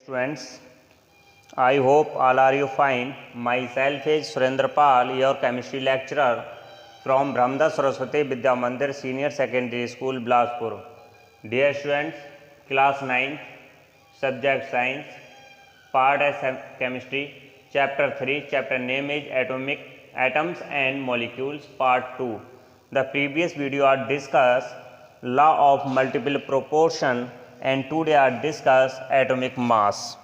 Students, I hope all are you fine. Myself is Surendra Pal, your chemistry lecturer from Brahmda Saraswati Vidya Mandir Senior Secondary School, Bilaspur. Dear students, class 9, subject science, part as chemistry, chapter 3, chapter name is atoms and molecules, part 2. The previous video are discussed law of multiple proportion and today are discuss atomic mass.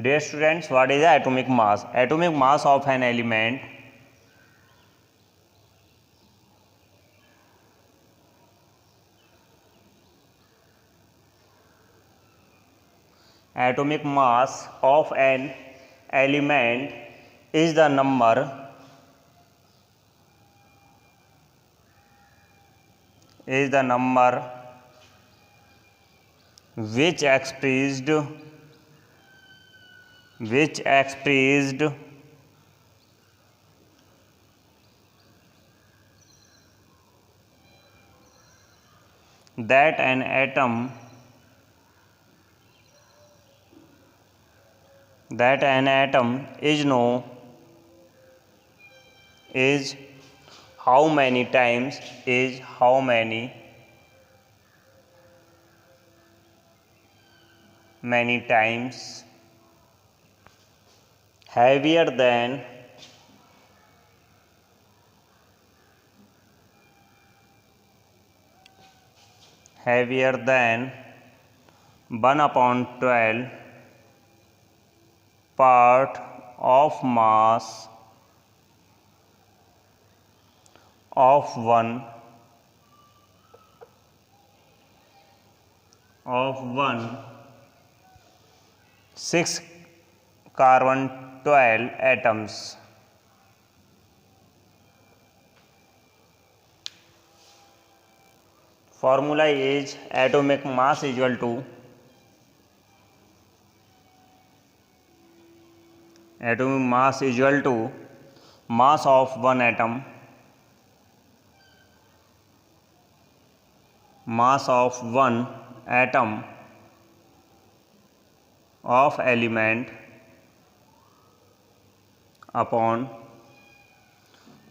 Dear students, what is atomic mass? Atomic mass of an element is the number which expressed that an atom is how many times heavier than 1/12 part of mass of one 6 carbon 12 atoms. Formula is atomic mass equal to mass of one atom of element upon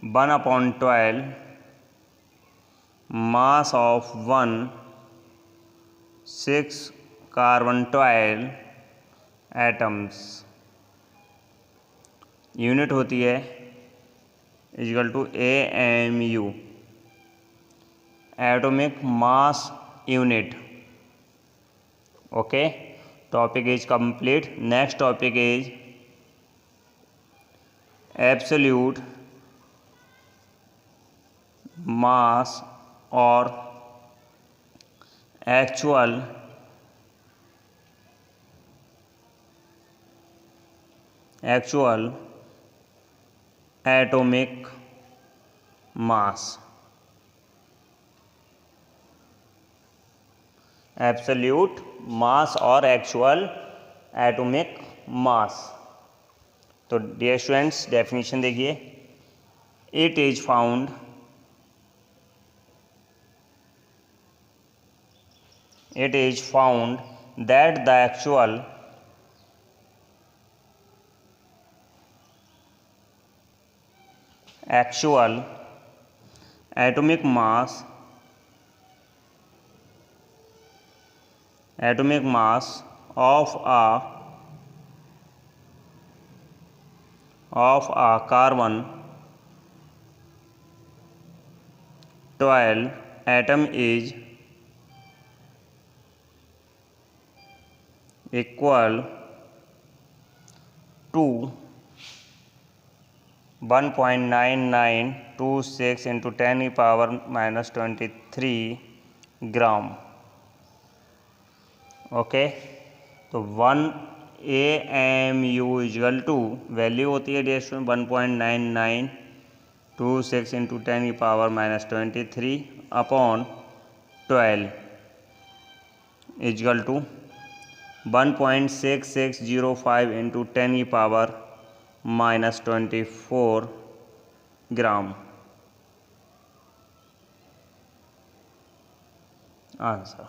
1/12 mass of one 6 carbon 12 atoms. Unit होती है equal to AMU, atomic mass unit. Okay, topic is complete. Next topic is absolute mass और actual atomic mass. Absolute mass और actual atomic mass. तो dear students, definition देखिए. It is found that the actual atomic mass of a carbon 12 atom is equal to 1.9926 into 10⁻⁻23 gram. Okay, तो 1 AMU equal to value होती है dear student 1.9926 into 10⁻⁻23 upon 12 equal to 1.6605 into 10⁻⁻24 gram. Answer.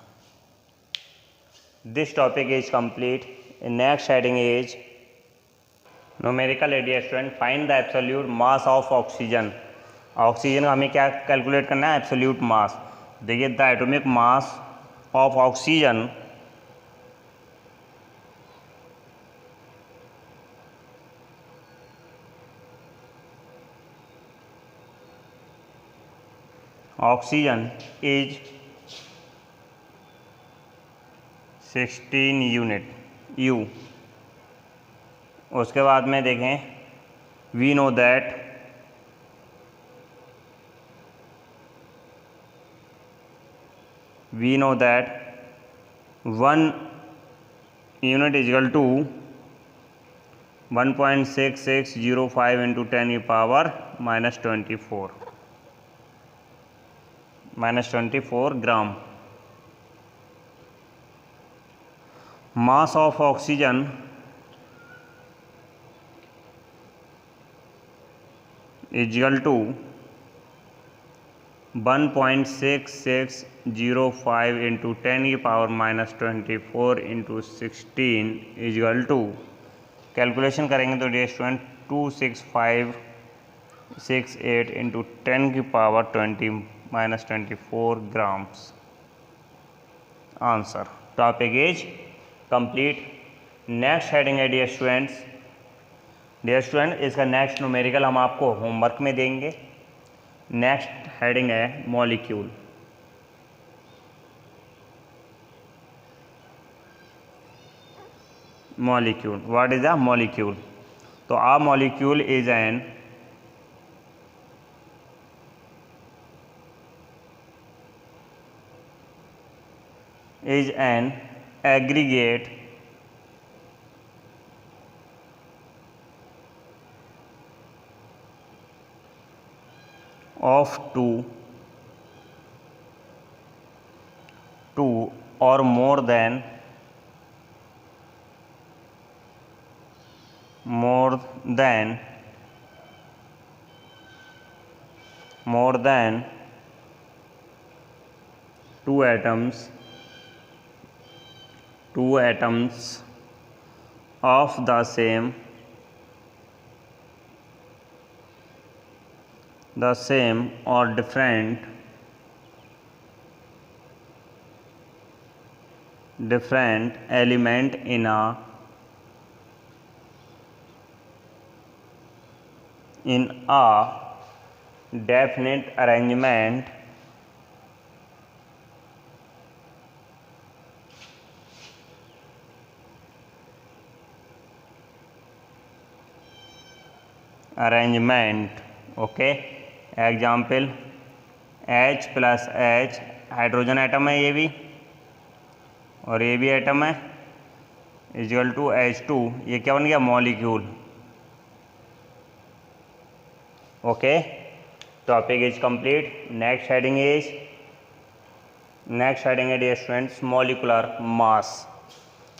This topic is complete. Next heading is numerical addition, find the absolute mass of oxygen. Oxygen का हमें क्या calculate करना है, absolute mass. देखिए the atomic mass of oxygen is 16 unit U। उसके बाद में देखें we know that one unit equal to 1.6605 into 10⁻⁻24 gram. Mass of oxygen equal to 1.6605 into 10⁻⁻24 into 16 equal to, calculation करेंगे तो dear student 26568 into 10⁻20⁻24 grams. Answer. Topic is complete. Next heading है dear student, इसका next numerical हम आपको homework में देंगे। Next heading है molecule. What is a molecule? तो a molecule is an aggregate of two or more than two atoms of the same or different element in a definite arrangement okay. Example H plus H hydrogen atom है ये भी, और ये भी atom है, equal to H2, ये क्या बन गया, molecule. Okay, topic is complete. Next heading है dear students molecular mass.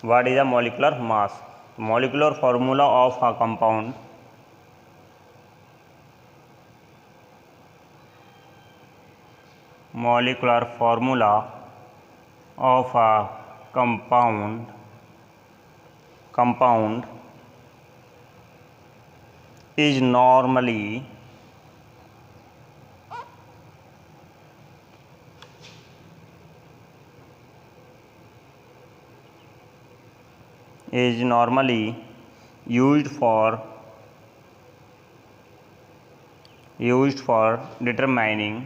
What is a molecular mass? Molecular formula of a compound is normally used for determining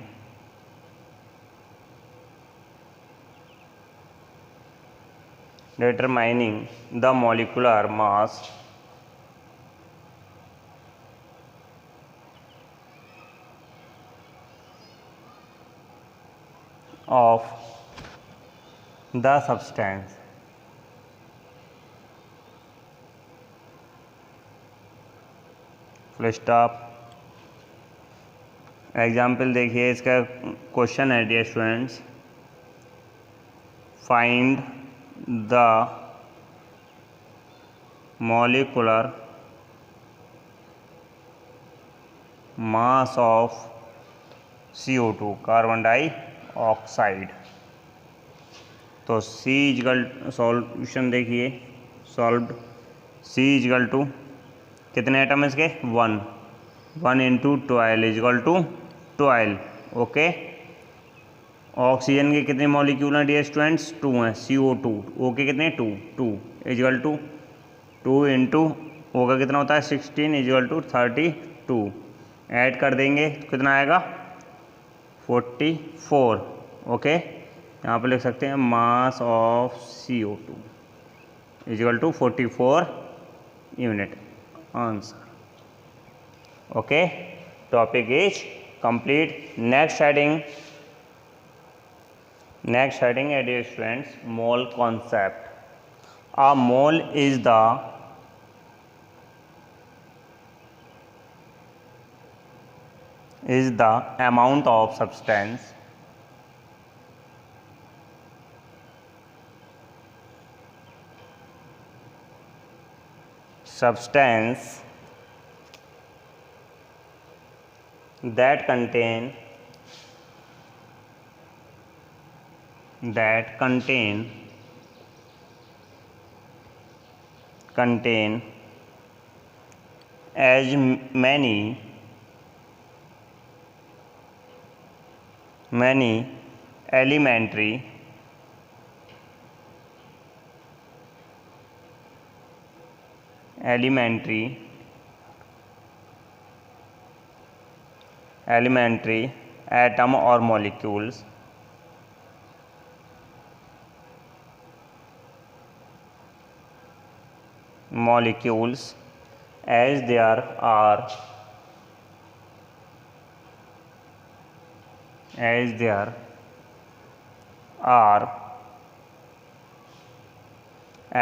the molecular mass of the substance। Full stop. Example देखिए, इसका question है dear students, find the molecular mass of CO2 carbon dioxide. तो C equal solution देखिए, solved. C equal to कितने atom इसके 1, 1 into 12 equal to 12। Okay, oxygen के कितने molecule हैं डियर स्टूडेंट्स 2 हैं, CO2। O के कितने 2, 2 इजकल टू 2 इंटू O का कितना होता है 16 इजकल टू 32। ऐड कर देंगे तो कितना आएगा 44। ओके, यहाँ पर लिख सकते हैं mass of CO2 equal to 44 unit. Answer. Okay, topic is complete. Next heading है dear students, mole concept. A mole is the amount of substance that contain as many elementary atom or molecules as there are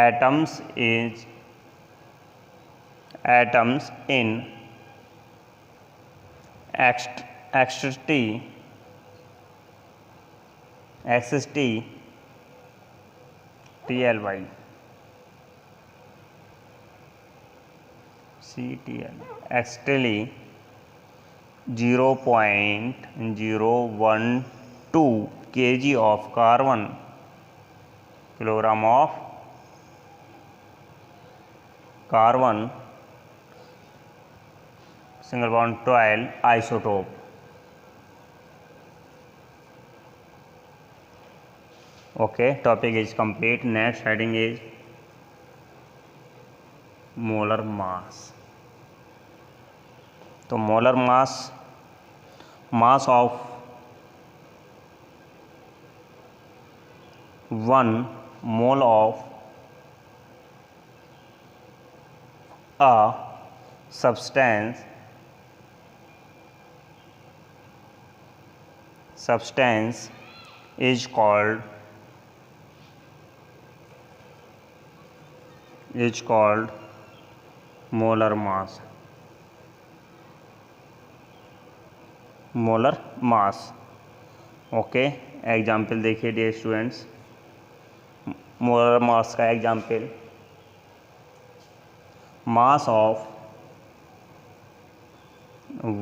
atoms in externally 0.012 kg of carbon, kilogram of carbon, single bond 12 isotope. Okay, topic is complete. Next heading is molar mass. तो molar mass of 1 mole of a substance is called molar mass. Okay, example देखिए dear students, molar mass का example, mass of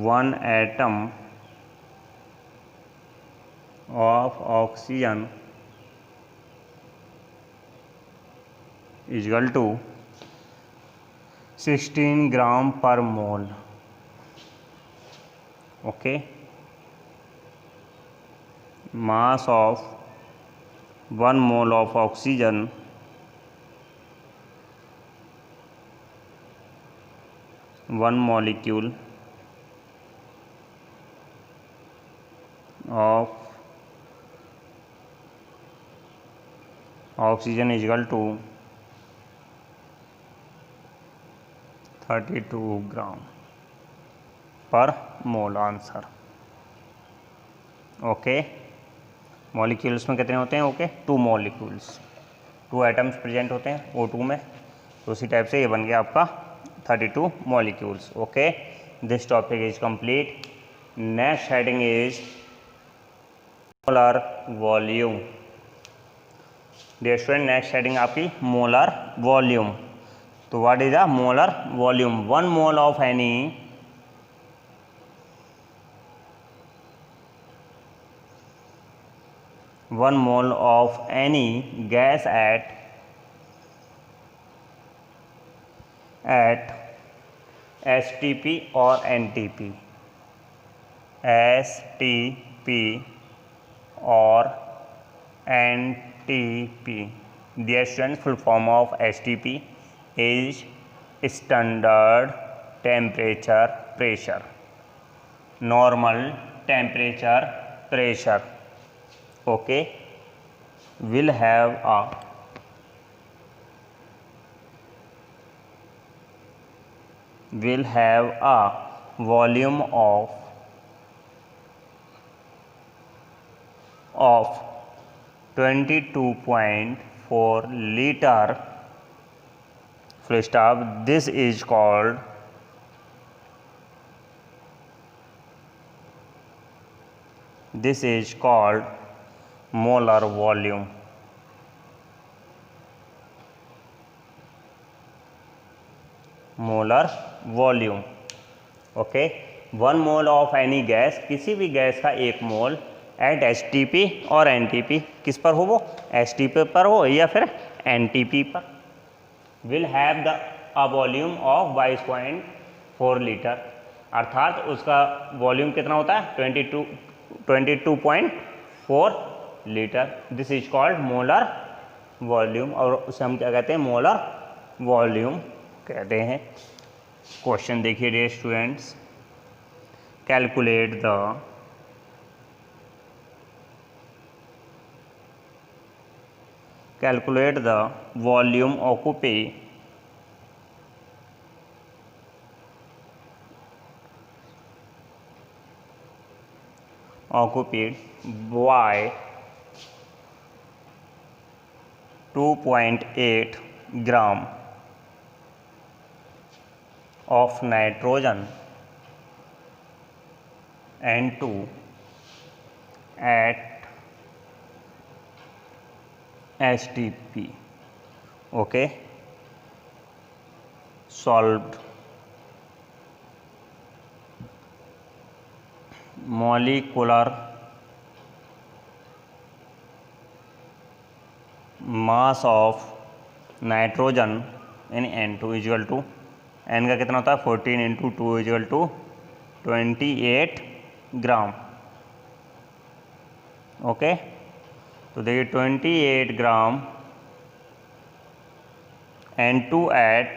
1 atom of oxygen equal to 16 gram per mole. Okay, mass of 1 mole of oxygen one molecule of oxygen is equal to 32 gram per mole. Answer. Okay, molecules में कितने होते हैं? Okay, 2 molecules, 2 atoms present होते हैं O2 में, तो उसी type से ये बन गया आपका 32 molecules. Okay, this topic is complete. Next heading is molar volume. Dear student, next heading आपकी मोलर वॉल्यूम. तो what is a molar volume? 1 mole of any gas at at STP or NTP, STP or NTP. Dear students, full form of STP is standard temperature pressure, normal temperature pressure. Okay, will have a volume of 22.4 liter. Full stop. This is called molar volume. Molar volume. Okay, 1 mole of any gas, किसी भी gas का 1 मोल eight STP और NTP, किस पर हो वो, STP पर हो या फिर NTP पर, will have the volume of 22.4 litre. अर्थात उसका वॉल्यूम कितना होता है, 22.4 litre. This is called molar volume, और उसे हम क्या कहते हैं, मोलर वॉल्यूम कहते हैं. क्वेश्चन देखिए dear students, calculate the volume occupied by 2.8 gram of nitrogen N2 at STP. Okay, solved. Molecular mass of nitrogen in N2 equal to, N का कितना होता है 14 into 2 equal to 28 gram. Okay, तो देखिए 28 gram N2 at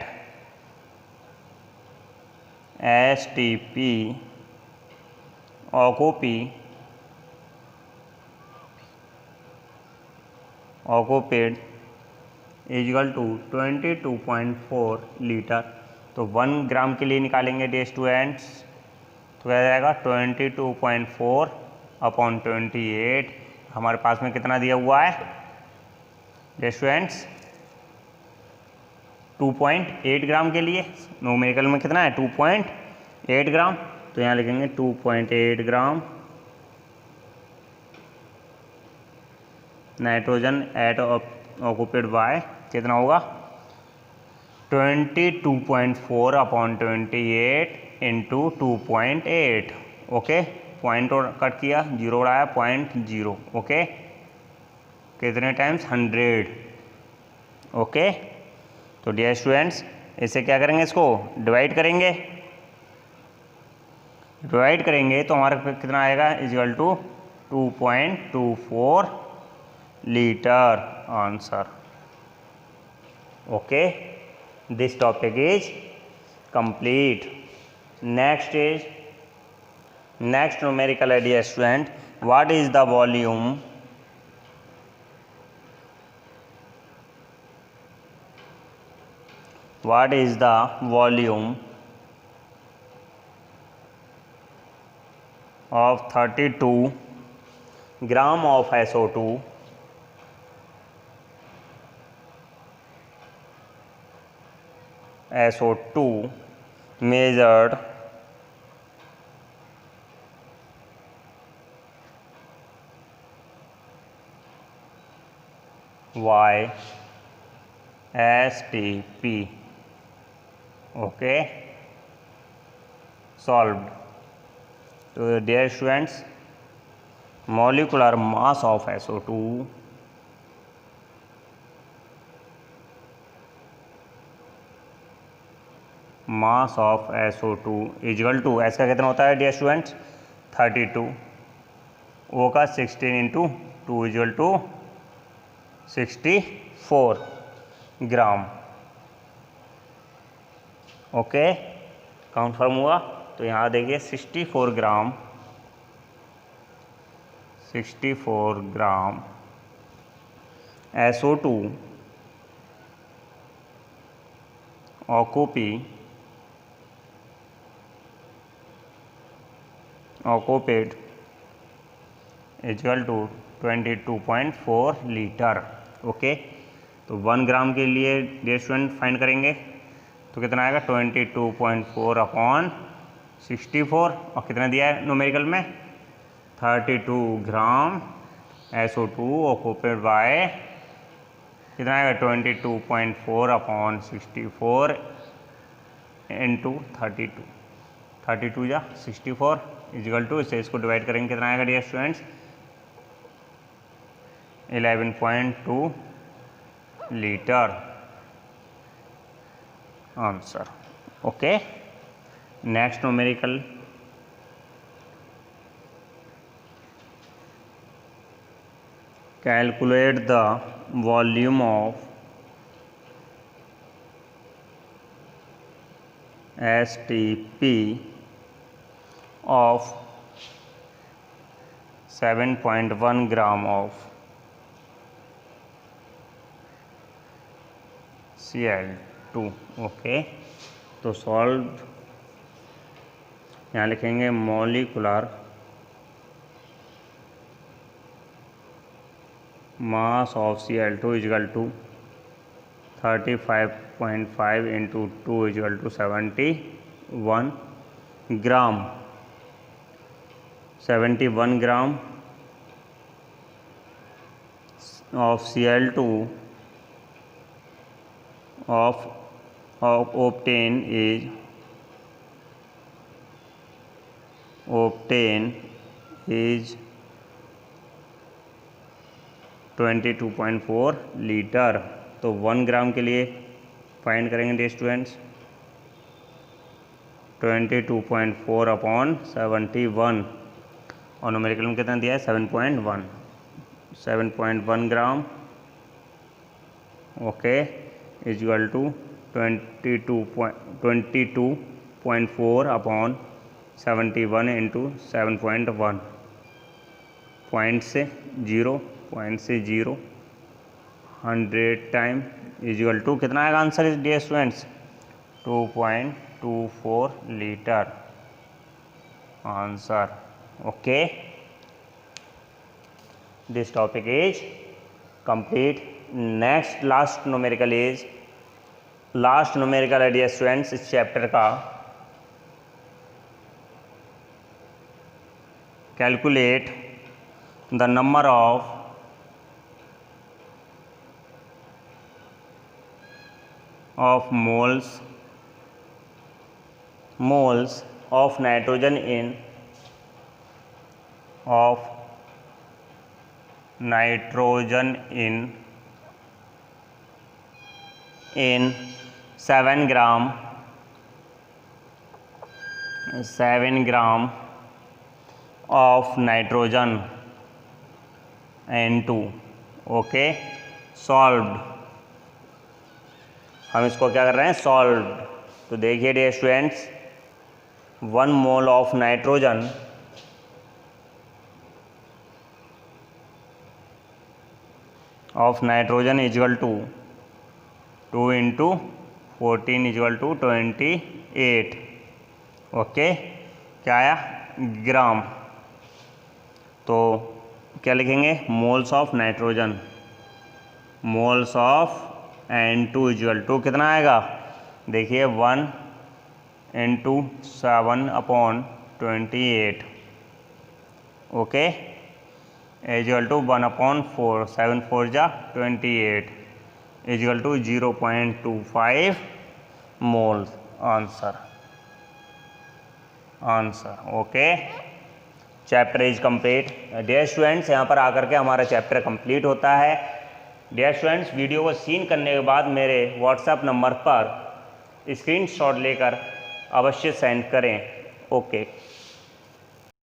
STP occupied equal to 22.4 litre. तो 1 ग्राम के लिए निकालेंगे डियर स्टूडेंट्स, तो क्या जाएगा 22.4 अपॉन 28. हमारे पास में कितना दिया हुआ है डियर स्टूडेंट्स, 2.8 ग्राम के लिए न्यूमेरिकल में कितना है 2.8 ग्राम. तो यहाँ लिखेंगे 2.8 ग्राम नाइट्रोजन एट ऑक्यूपेड बाय, कितना होगा 22.4 अपॉन 28 इंटू 2.8. ओके, पॉइंट और कट किया, 0 उड़ाया, 0.0. ओके, कितने टाइम्स 100. ओके, तो डियर स्टूडेंट्स इसे क्या करेंगे, इसको डिवाइड करेंगे तो हमारे कितना आएगा equal to 2.24 litre answer. Okay, this topic is complete. Next numerical है dear student, what is the volume of 32 gram of SO2 measured by STP. Okay, solved. So dear students, molecular mass of SO2 . Mass of SO2 equal to, S का कितना होता है dear students 32, O का 16 into 2 equal to 64 gram. Okay, confirm हुआ। तो यहाँ देखिए 64 gram, 64 gram SO2 occupied equal to 22.4 litre. Okay, तो 1 ग्राम के लिए डियर स्टूडेंट फाइंड करेंगे तो कितना आएगा 22.4 अपॉन 64, और कितना दिया है न्यूमेरिकल में 32 ग्राम SO2 ऑक्यूपेड बाय कितना आएगा 22.4 अपॉन 64 इंटू 32 या 64 इजल टू, इसे इसको डिवाइड करेंगे कितना आएगा dear students 11.2 litre answer. Okay, next numerical calculate the volume of STP of 7.1 gram of Cl2। Okay, तो सॉल्व यहाँ लिखेंगे molecular mass of Cl2 equal to 35.5 into 2 equal to 71 gram, 71 gram of Cl2 of obtain is 22.4 litre. तो 1 ग्राम के लिए find करेंगे dear students 22.4 upon 71, और numerical में कितना दिया है 7.1 gram. Okay, equal to 22.4 upon 71 into 7.1, point से 0 100 टाइम इजल टू कितना आएगा answer is dear students 2.24 litre answer. Okay, this topic is complete. Next last numerical है डियर स्टूडेंट्स इस चैप्टर का, calculate the number of moles of nitrogen in 7 gram of nitrogen N2। ओके, solved, हम इसको क्या कर रहे हैं सॉल्व। तो देखिए dear students 1 mole of nitrogen equal to 2 into 14 equal to 28। Okay, क्या आया ग्राम। तो क्या लिखेंगे moles of nitrogen, moles of N2 equal to कितना आएगा देखिए 1 इंटू 7/28। ओके, इजल टू 1/4, 7 4 जा 28 equal to 0.25 moles answer. Okay, chapter is complete dear students. यहाँ पर आकर के हमारा चैप्टर कंप्लीट होता है। डियर स्टूडेंट्स, वीडियो को सीन करने के बाद मेरे व्हाट्सएप नंबर पर स्क्रीनशॉट लेकर अवश्य सेंड करें। ओके।